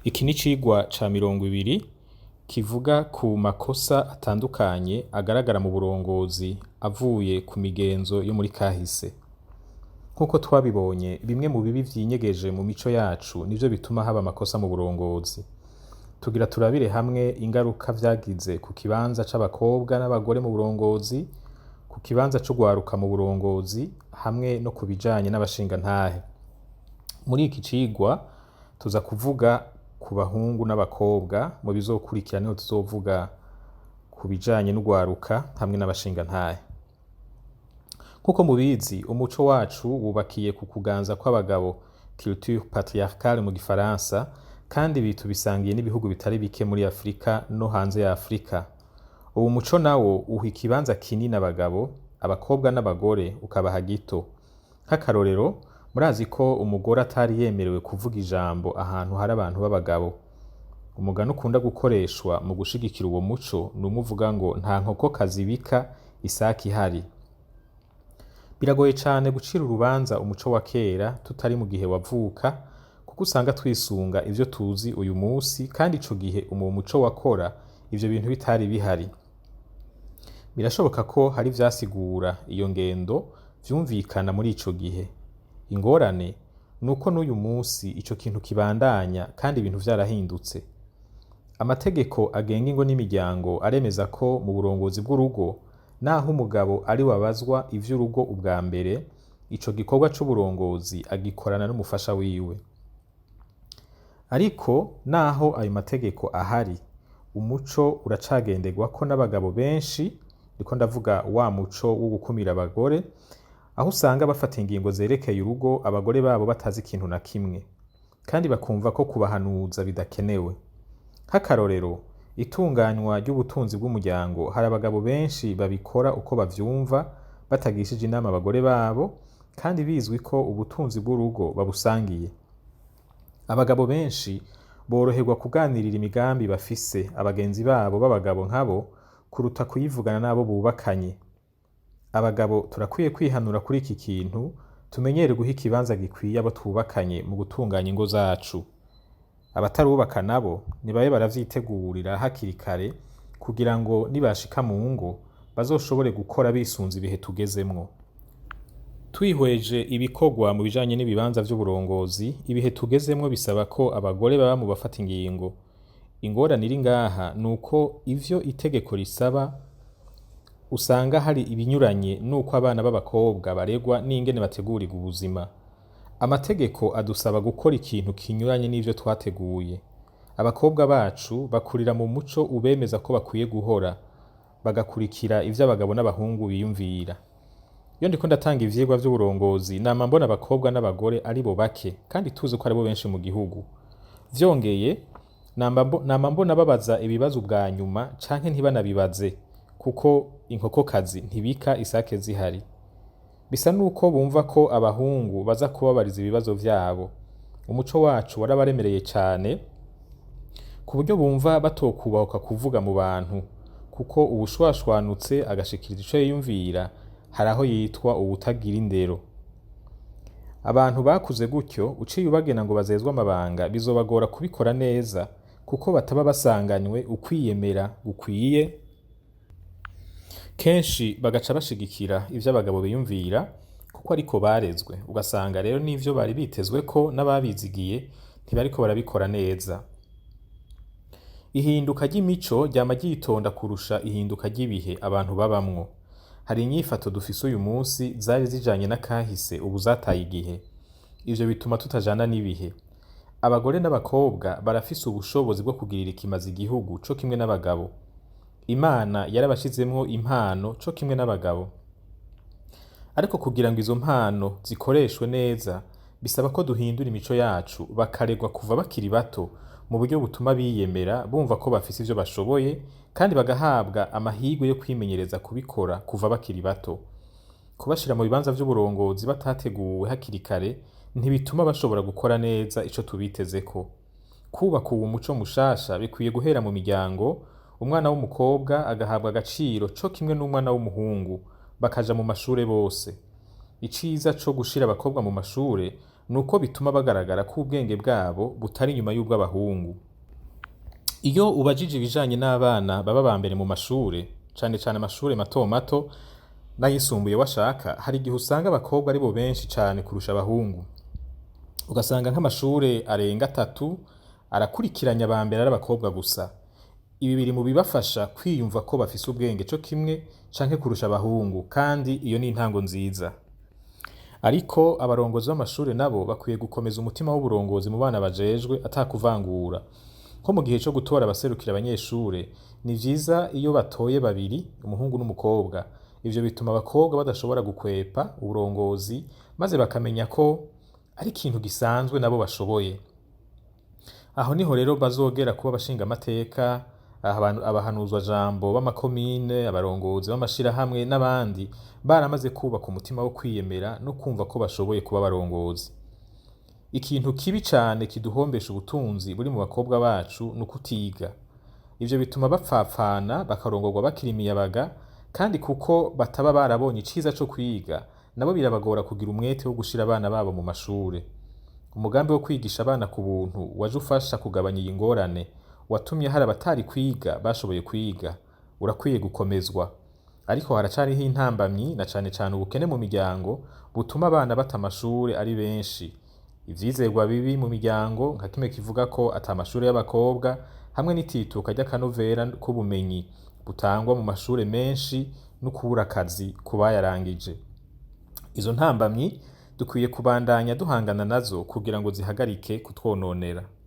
Iki ni icigwa ca 20 kivuga ku makosa atandukanye agaragara mu burongozi avuye ku migenzo yo muri kahise. Nk'uko twabibonye, bimwe mu bibi vyinyegeje mu mico yacu nivyo bituma haba amakosa mu burongozi. Tugira turabire hamwe ingaruka vyagize ku kibanza c'abakobwa n'abagore mu burongozi, ku kibanza c'ugwaruka mu burongozi, hamwe no ku bijanye n'abashingantahe. Muri iki cigwa tuza kuvuga ku bahungu n'abakobwa, mu bizokurikira niho tuzovuga ku bijanye n'ugwaruka hamwe n'abashingantahe. Nk'uko mubizi, umuco wacu wubakiye ku kuganza kw'abagabo, culture patriarcale mu gifaransa, kandi ibi tubisangiye n'ibihugu bitari bike muri Afrika no hanze ya Afrika. Uwu muco nawo uha ikibanza kinini abagabo, abakobwa n'abagore ukabaha gito. Nk'akarorero, murazi ko umugore atari yemerewe kuvuga ijambo ahantu hari abantu b'abagabo. Umugani ukunda gukoreshwa mu gushigikira uwo muco ni umuvuga ngo nta nkoko kazibika isaki ihari. Biragoye cane gucira urubanza umuco wa kera tutari mu gihe wavuka, kuko usanga twisunga ivyo tuzi uyu musi, kandi ico gihe uwo muco wakora ivyo bintu bitari bihari. Birashoboka ko hari vyasigura iyo ngendo vyumvikana muri ico gihe. Ingorane nuko n'uyu musi ico kintu kibandanya kandi ibintu vyarahindutse. Amategeko agenga ingo n'imiryango aremeza ko mu burongozi bw'urugo, naho umugabo ari wabazwa ivy'urugo ubwa mbere, ico gikorwa c'uburongozi agikorana n'umufasha wiwe. Ariko naho ayo mategeko ahari, umuco uracagenderwako n'abagabo benshi, ndiko ndavuga wa muco wo gukumira abagore, aho usanga bafata ingingo zerekeye urugo abagore babo batazi ikintu na kimwe, kandi bakumva ko kubahanuza bidakenewe. Nk'akarorero, itunganywa ry'ubutunzi bw'umuryango, hari abagabo benshi babikora uko bavyumva, batagishije inama abagore babo, kandi bizwi ko ubutunzi bw'urugo babusangiye. Abagabo benshi boroherwa kuganirira imigambi bafise abagenzi babo b'abagabo nkabo, kuruta kuyivugana n'abo bubakanye. Abagabo turakwiye kwihanura kuri iki kintu, tumenyere guha ikibanza gikwiye abo twubakanye mu gutunganya ingo zacu. Abatarubaka nabo nibabe baravyitegurira hakiri kare, kugira ngo nibashika mu ngo bazoshobore gukora bisunze ibihe tugezemwo. Twihweje ibikorwa mu bijanye n'ibibanza vy'uburongozi, ibihe tugezemwo bisaba ko abagore baba mu bafata ingingo. Ingorane iri ngaha nuko ivyo itegeko risaba usanga hari ibinyuranye nuko abana b'abakobwa baregwa n'ingene bategurirwa ubuzima. Amategeko adusaba gukora ikintu kinyuranye n'ivyo twateguye. Abakobwa bacu bakurira mu muco ubemeza ko bakwiye guhora, bagakurikira ivyo abagabo n'abahungu biyumvira. Iyo ndiko ndatanga ivyigwa vy'uburongozi, nama mbona abakobwa n'abagore ari bo bake, kandi tuzi ko ari bo benshi mu gihugu. Vyongeye, nama mbona babaza ibibazo bwa nyuma canke ntibanabibaze, kuko inkokokazi ntibika isake zihari. Bisa nuko bumva ko abahungu baza kubabariza ibibazo vyabo. Umuco wacu warabaremereye cane, ku buryo bumva batokubahuka kuvuga mu bantu, kuko uwushwashwanutse agashikiriza ico yiyumvira, hari aho yitwa uwutagira indero. Abantu bakuze gutyo, uciye ubagena ngo bazezwe amabanga, bizobagora kubikora neza, kuko bataba basanganywe ukwiyemera gukwiye. Kenshi bagaca bashigikira ivyo abagabo biyumvira, kuko ariko barezwe. Ugasanga rero n'ivyo bari bitezwe ko n'ababizigiye ntibariko barabikora neza. Ihinduka ry'imico ryama ryitonda kurusha ihinduka ry'ibihe abantu babamwo. Hari inyifato dufise uyu munsi zari zijanye n'akahise, ubu zataye igihe. Ivyo bituma tutajana n'ibihe. Abagore n'abakobwa barafise ubushobozi bwo kugirira ikimazi igihugu co kimwe n'abagabo. Imana yarabashizemwo impano co kimwe n'abagabo. Ariko kugira ngo izo mpano zikoreshwe neza, bisaba ko duhindura imico yacu, bakaregwa kuva bakiri bato, mu buryo butuma biyemera, bumva ko bafise ivyo bashoboye, kandi bagahabwa amahirwe yo kwimenyereza kubikora kuva bakiri bato. Kubashira mu bibanza vy'uburongozi batateguwe hakiri kare, ntibituma bashobora gukora neza ico tubitezeko. Kubaka uwo muco mushasha bikwiye guhera mu miryango, umwana w'umukobwa agahabwa agaciro co kimwe n'umwana w'umuhungu, bakaja mu mashure bose. Iciza co gushira abakobwa mu mashure nuko bituma bagaragara ko ubwenge bwabo butari inyuma y'ubw'abahungu. Iyo ubajije ibijanye n'abana baba ba mbere mu mashure, cane cane amashure mato mato n'ayisumbuye washaka, hari igihe usanga abakobwa ari bo benshi cane kurusha abahungu. Ugasanga nk'amashure arenga 3 arakurikiranya aba mbere ari abakobwa gusa. Ibi biri mu bibafasha kwiyumva ko bafise ubwenge co kimwe canke kurusha abahungu, kandi iyo ni intango nziza. Ariko abarongozi b'amashure nabo bakwiye gukomeza umutima w'uburongozi mu bana bajejwe atakuvangura. Ko mu gihe co gutora abaserukira abanyeshure, ni vyiza iyo batoye babiri, umuhungu n'umukobwa. Ivyo bituma abakobwa badashobora gukwepa uburongozi, maze bakamenya ko ari ikintu gisanzwe nabo bashoboye. Aho niho rero bazogera kuba abashinga amateka, abahanuzwa jambo b'amakomine, abarongozi b'amashirahamwe n'abandi baramaze kubaka umutima wo kwiyemera no kumva ko bashoboye kuba abarongozi. Ikintu kibi cane kiduhombesha ubutunzi buri mu bakobwa bacu ni ukutiga. Ivyo bituma bapfapfana bakarongorwa bakiri imiyabaga, kandi kuko bataba barabonye iciza co kwiga, nabo birabagora kugira umwete wo gushira abana babo mu mashure. Umugambi wo kwigisha abana ku buntu waje ufasha kugabanya iyi ngorane, watumye hari abatari kwiga bashoboye kwiga, urakwiye gukomezwa. Ariko haracariho intambamyi, na cane cane ubukene mu miryango butuma abana bata amashure ari benshi. Ivyizerwa bibi mu miryango nka kimwe kivuga ko ata amashure y'abakobwa, hamwe n'itituka ry'akanovera k'ubumenyi butangwa mu mashure menshi no kubura akazi ku bayarangije. Izo ntambamyi dukwiye kubandanya duhangana nazo kugira ngo zihagarike kutwononera.